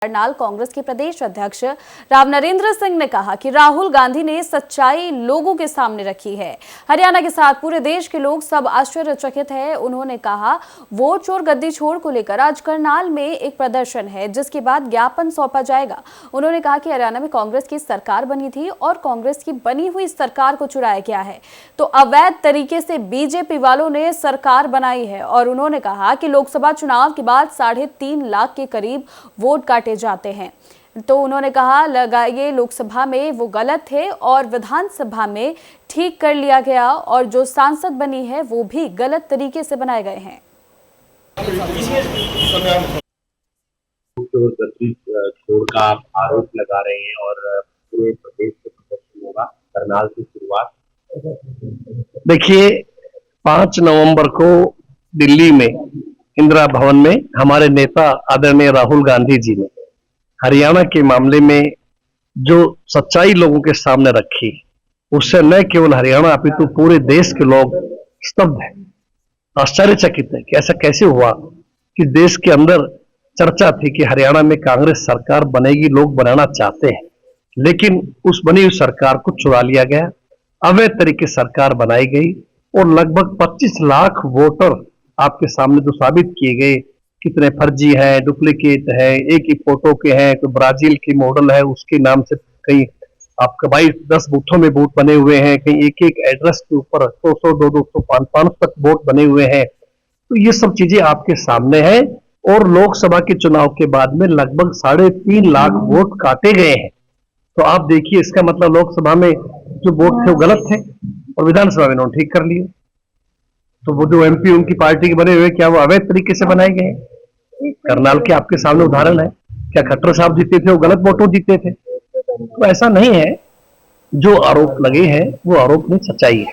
करनाल कांग्रेस के प्रदेश अध्यक्ष राव नरेंद्र सिंह ने कहा कि राहुल गांधी ने सच्चाई लोगों के सामने रखी है। हरियाणा के साथ पूरे देश के लोग सब आश्चर्यचकित हैं। उन्होंने कहा, वोट चोर गद्दी छोड़ को लेकर आज करनाल में एक प्रदर्शन है, जिसके बाद ज्ञापन सौंपा जाएगा। उन्होंने कहा कि हरियाणा में कांग्रेस की सरकार बनी थी और कांग्रेस की बनी हुई सरकार को चुराया गया है, तो अवैध तरीके से बीजेपी वालों ने सरकार बनाई है। और उन्होंने कहा कि लोकसभा चुनाव के बाद 3.5 लाख के करीब वोट काटे जाते हैं। तो उन्होंने कहा, लगाइए लोकसभा में वो गलत थे और विधानसभा में ठीक कर लिया गया, और जो सांसद बनी है वो भी गलत तरीके से बनाए गए हैं। छोड़ का आप आरोप लगा रहे हैं और पूरे प्रदेश से प्रदर्शन होगा, करनाल की शुरुआत। देखिए, 5 नवंबर को दिल्ली में इंदिरा भवन में हमारे नेता आदरणीय राहुल गांधी जी ने हरियाणा के मामले में जो सच्चाई लोगों के सामने रखी, उससे न केवल हरियाणा अपितु पूरे देश के लोग स्तब्ध हैं, आश्चर्यचकित है कि ऐसा कैसे हुआ कि देश के अंदर चर्चा थी कि हरियाणा में कांग्रेस सरकार बनेगी, लोग बनाना चाहते हैं, लेकिन उस बनी हुई सरकार को चुरा लिया गया, अवैध तरीके से सरकार बनाई गई और लगभग 25 लाख वोटर आपके सामने जो साबित किए गए, कितने फर्जी है, डुप्लीकेट है, एक ही फोटो के हैं, कोई ब्राजील की मॉडल है उसके नाम से कहीं आपके 22-10 बूथों में वोट बने हुए हैं, कहीं एक एड्रेस के ऊपर 100, 200, 500 तक वोट बने हुए हैं। तो ये सब चीजें आपके सामने हैं और लोकसभा के चुनाव के बाद में लगभग 3.5 लाख वोट काटे गए हैं। तो आप देखिए, इसका मतलब लोकसभा में जो वोट थे वो गलत थे और विधानसभा में उन्होंने ठीक कर लिए। तो वो जो एमपी उनकी पार्टी के बने हुए, क्या वो अवैध तरीके से बनाए गए? करनाल के आपके सामने उदाहरण है। क्या खट्टर साहब जीते थे वो गलत वोटों जीते थे? तो ऐसा नहीं है, जो आरोप लगे हैं वो आरोप में सच्चाई है।